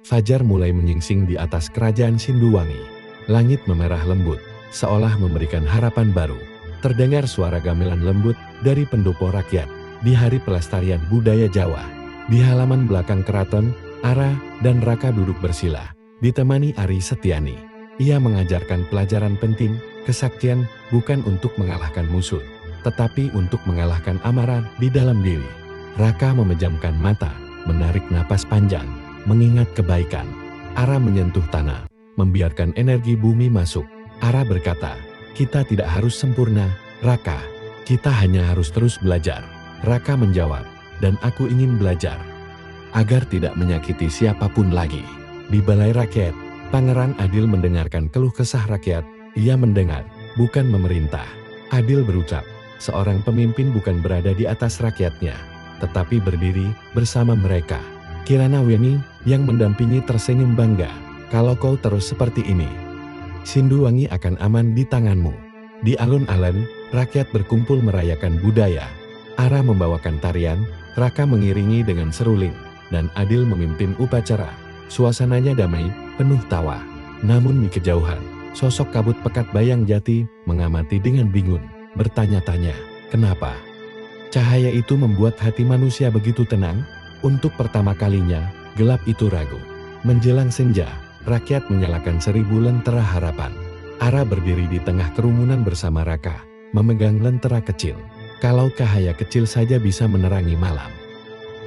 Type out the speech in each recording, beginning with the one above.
Fajar mulai menyingsing di atas kerajaan Sinduwangi. Langit memerah lembut, seolah memberikan harapan baru. Terdengar suara gamelan lembut dari pendopo rakyat di hari pelestarian budaya Jawa. Di halaman belakang keraton, Ara dan Raka duduk bersila, ditemani Ari Setiani. Ia mengajarkan pelajaran penting, kesaktian bukan untuk mengalahkan musuh, tetapi untuk mengalahkan amarah di dalam diri. Raka memejamkan mata, menarik napas panjang, mengingat kebaikan. Ara menyentuh tanah, membiarkan energi bumi masuk. Ara berkata, "Kita tidak harus sempurna, Raka. Kita hanya harus terus belajar." Raka menjawab, "Dan aku ingin belajar agar tidak menyakiti siapapun lagi." Di balai rakyat, Pangeran Adil mendengarkan keluh kesah rakyat. Ia mendengar, bukan memerintah. Adil berucap, seorang pemimpin bukan berada di atas rakyatnya, tetapi berdiri bersama mereka. Kirana Weni yang mendampingi tersenyum bangga. "Kalau kau terus seperti ini, Sinduwangi akan aman di tanganmu." Di alun-alun, rakyat berkumpul merayakan budaya. Ara membawakan tarian, Raka mengiringi dengan seruling, dan Adil memimpin upacara. Suasananya damai, penuh tawa. Namun di kejauhan, sosok kabut pekat bayang jati mengamati dengan bingung, bertanya-tanya, kenapa? Cahaya itu membuat hati manusia begitu tenang. Untuk pertama kalinya, gelap itu ragu. Menjelang senja, rakyat menyalakan 1000 lentera harapan. Ara berdiri di tengah kerumunan bersama Raka, memegang lentera kecil. Kalau cahaya kecil saja bisa menerangi malam,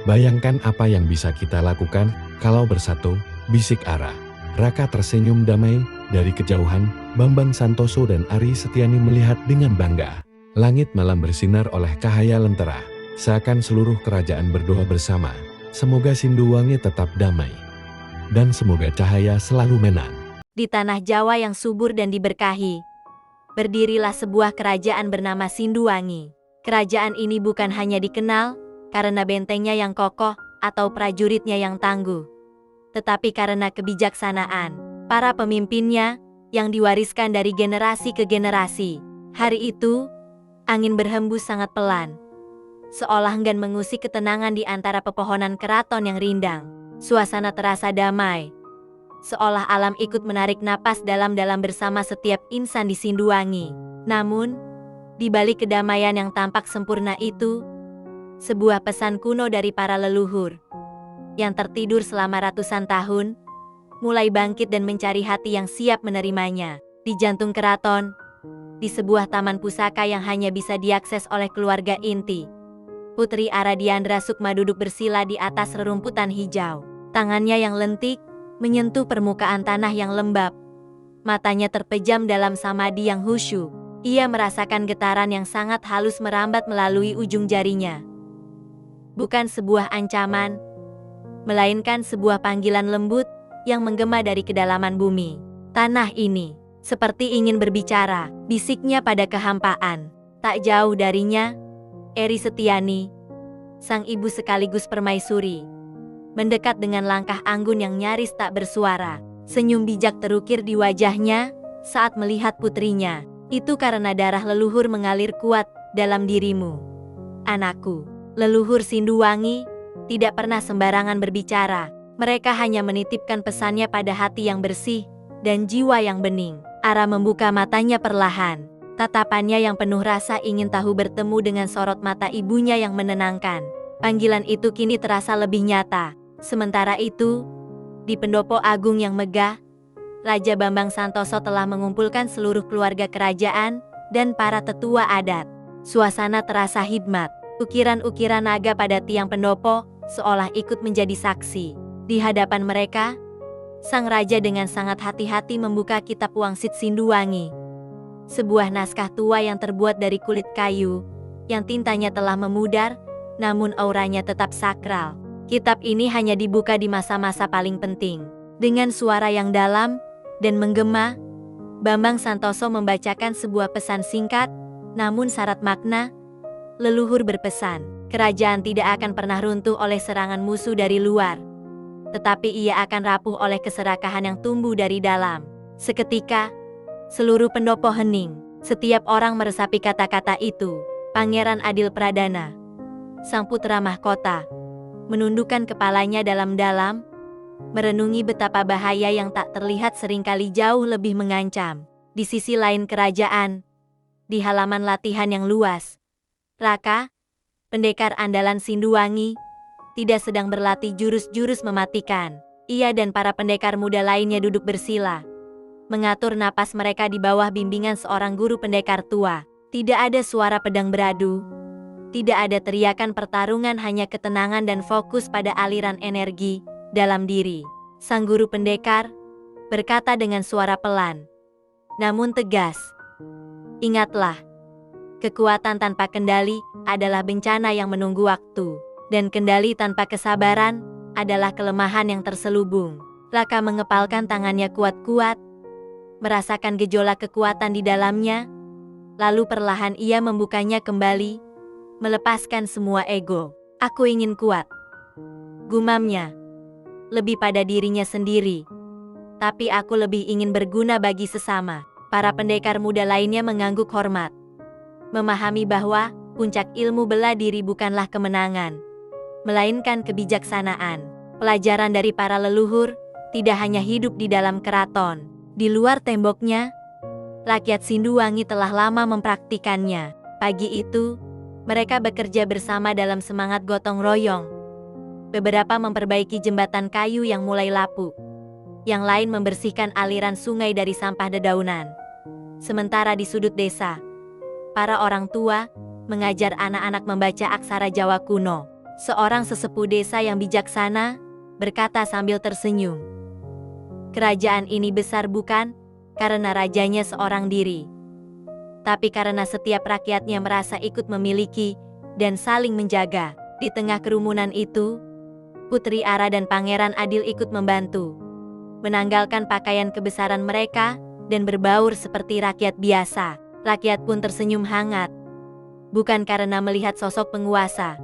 bayangkan apa yang bisa kita lakukan kalau bersatu, bisik Ara. Raka tersenyum damai. Dari kejauhan, Bambang Santoso dan Ari Setiani melihat dengan bangga. Langit malam bersinar oleh cahaya lentera, seakan seluruh kerajaan berdoa bersama. Semoga Sinduwangi tetap damai, dan semoga cahaya selalu menang. Di tanah Jawa yang subur dan diberkahi, berdirilah sebuah kerajaan bernama Sinduwangi. Kerajaan ini bukan hanya dikenal karena bentengnya yang kokoh atau prajuritnya yang tangguh, tetapi karena kebijaksanaan para pemimpinnya yang diwariskan dari generasi ke generasi. Hari itu, angin berhembus sangat pelan, seolah enggan mengusik ketenangan di antara pepohonan keraton yang rindang. Suasana terasa damai, seolah alam ikut menarik napas dalam-dalam bersama setiap insan di Sinduwangi. Namun, di balik kedamaian yang tampak sempurna itu, sebuah pesan kuno dari para leluhur yang tertidur selama ratusan tahun mulai bangkit dan mencari hati yang siap menerimanya. Di jantung keraton, di sebuah taman pusaka yang hanya bisa diakses oleh keluarga inti, Putri Aradiandra Sukma duduk bersila di atas rerumputan hijau. Tangannya yang lentik menyentuh permukaan tanah yang lembab. Matanya terpejam dalam samadi yang khusyuk. Ia merasakan getaran yang sangat halus merambat melalui ujung jarinya. Bukan sebuah ancaman, melainkan sebuah panggilan lembut yang menggema dari kedalaman bumi. Tanah ini seperti ingin berbicara, bisiknya pada kehampaan. Tak jauh darinya, Eri Setiani, sang ibu sekaligus permaisuri, mendekat dengan langkah anggun yang nyaris tak bersuara. Senyum bijak terukir di wajahnya saat melihat putrinya. "Itu karena darah leluhur mengalir kuat dalam dirimu, anakku." Leluhur Sinduwangi tidak pernah sembarangan berbicara. Mereka hanya menitipkan pesannya pada hati yang bersih dan jiwa yang bening. Ara membuka matanya perlahan. Tatapannya yang penuh rasa ingin tahu bertemu dengan sorot mata ibunya yang menenangkan. Panggilan itu kini terasa lebih nyata. Sementara itu, di pendopo agung yang megah, Raja Bambang Santoso telah mengumpulkan seluruh keluarga kerajaan dan para tetua adat. Suasana terasa hikmat. Ukiran-ukiran naga pada tiang pendopo seolah ikut menjadi saksi. Di hadapan mereka, sang raja dengan sangat hati-hati membuka kitab Wangsit Sinduwangi. Sebuah naskah tua yang terbuat dari kulit kayu, yang tintanya telah memudar, namun auranya tetap sakral. Kitab ini hanya dibuka di masa-masa paling penting. Dengan suara yang dalam dan menggema, Bambang Santoso membacakan sebuah pesan singkat, namun syarat makna. Leluhur berpesan, kerajaan tidak akan pernah runtuh oleh serangan musuh dari luar, tetapi ia akan rapuh oleh keserakahan yang tumbuh dari dalam. Seketika, seluruh pendopo hening. Setiap orang meresapi kata-kata itu. Pangeran Adil Pradana, sang putra mahkota, menundukkan kepalanya dalam-dalam, merenungi betapa bahaya yang tak terlihat seringkali jauh lebih mengancam. Di sisi lain kerajaan, di halaman latihan yang luas, Raka, pendekar andalan Sinduwangi, tidak sedang berlatih jurus-jurus mematikan. Ia dan para pendekar muda lainnya duduk bersila, mengatur napas mereka di bawah bimbingan seorang guru pendekar tua. Tidak ada suara pedang beradu, tidak ada teriakan pertarungan, hanya ketenangan dan fokus pada aliran energi dalam diri. Sang guru pendekar berkata dengan suara pelan, namun tegas, "Ingatlah, kekuatan tanpa kendali adalah bencana yang menunggu waktu, dan kendali tanpa kesabaran adalah kelemahan yang terselubung." Raka mengepalkan tangannya kuat-kuat, merasakan gejolak kekuatan di dalamnya, lalu perlahan ia membukanya kembali, melepaskan semua ego. "Aku ingin kuat," gumamnya, "lebih pada dirinya sendiri. Tapi aku lebih ingin berguna bagi sesama." Para pendekar muda lainnya mengangguk hormat, memahami bahwa puncak ilmu bela diri bukanlah kemenangan, melainkan kebijaksanaan. Pelajaran dari para leluhur tidak hanya hidup di dalam keraton. Di luar temboknya, rakyat Sinduwangi telah lama mempraktikannya. Pagi itu, mereka bekerja bersama dalam semangat gotong royong. Beberapa memperbaiki jembatan kayu yang mulai lapuk, yang lain membersihkan aliran sungai dari sampah dedaunan. Sementara di sudut desa, para orang tua mengajar anak-anak membaca aksara Jawa kuno. Seorang sesepuh desa yang bijaksana berkata sambil tersenyum, "Kerajaan ini besar bukan karena rajanya seorang diri, tapi karena setiap rakyatnya merasa ikut memiliki dan saling menjaga." Di tengah kerumunan itu, Putri Ara dan Pangeran Adil ikut membantu, menanggalkan pakaian kebesaran mereka dan berbaur seperti rakyat biasa. Rakyat pun tersenyum hangat, bukan karena melihat sosok penguasa,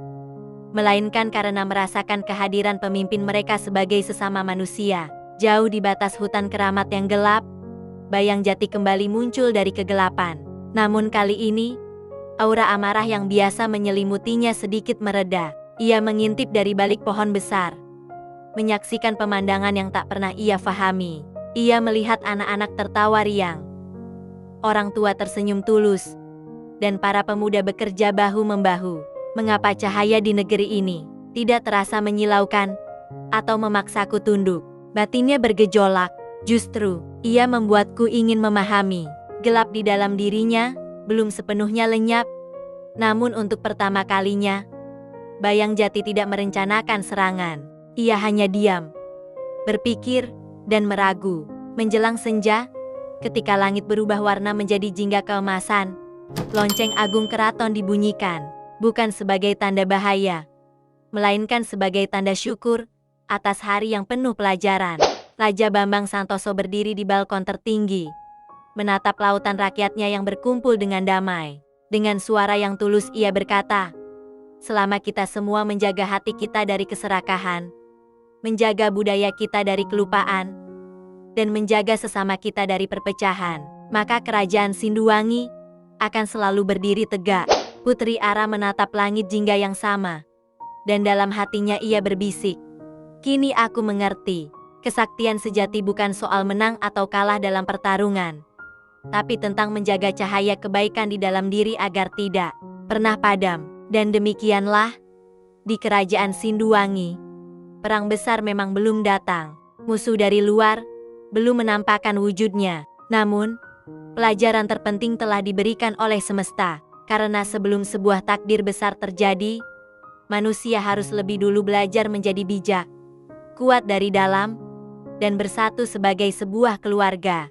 melainkan karena merasakan kehadiran pemimpin mereka sebagai sesama manusia. Jauh di batas hutan keramat yang gelap, bayang jati kembali muncul dari kegelapan. Namun kali ini, aura amarah yang biasa menyelimutinya sedikit mereda. Ia mengintip dari balik pohon besar, menyaksikan pemandangan yang tak pernah ia fahami. Ia melihat anak-anak tertawa riang, orang tua tersenyum tulus, dan para pemuda bekerja bahu-membahu. Mengapa cahaya di negeri ini tidak terasa menyilaukan atau memaksaku tunduk? Batinnya bergejolak. Justru, ia membuatku ingin memahami. Gelap di dalam dirinya belum sepenuhnya lenyap. Namun untuk pertama kalinya, bayang jati tidak merencanakan serangan. Ia hanya diam, berpikir, dan meragu. Menjelang senja, ketika langit berubah warna menjadi jingga keemasan, lonceng agung keraton dibunyikan, bukan sebagai tanda bahaya, melainkan sebagai tanda syukur atas hari yang penuh pelajaran. Raja Bambang Santoso berdiri di balkon tertinggi, menatap lautan rakyatnya yang berkumpul dengan damai. Dengan suara yang tulus ia berkata, "Selama kita semua menjaga hati kita dari keserakahan, menjaga budaya kita dari kelupaan, dan menjaga sesama kita dari perpecahan, maka kerajaan Sinduwangi akan selalu berdiri tegak." Putri Ara menatap langit jingga yang sama, dan dalam hatinya ia berbisik, "Kini aku mengerti, kesaktian sejati bukan soal menang atau kalah dalam pertarungan, tapi tentang menjaga cahaya kebaikan di dalam diri agar tidak pernah padam." Dan demikianlah, di kerajaan Sinduwangi, perang besar memang belum datang. Musuh dari luar belum menampakkan wujudnya. Namun, pelajaran terpenting telah diberikan oleh semesta. Karena sebelum sebuah takdir besar terjadi, manusia harus lebih dulu belajar menjadi bijak, kuat dari dalam, dan bersatu sebagai sebuah keluarga.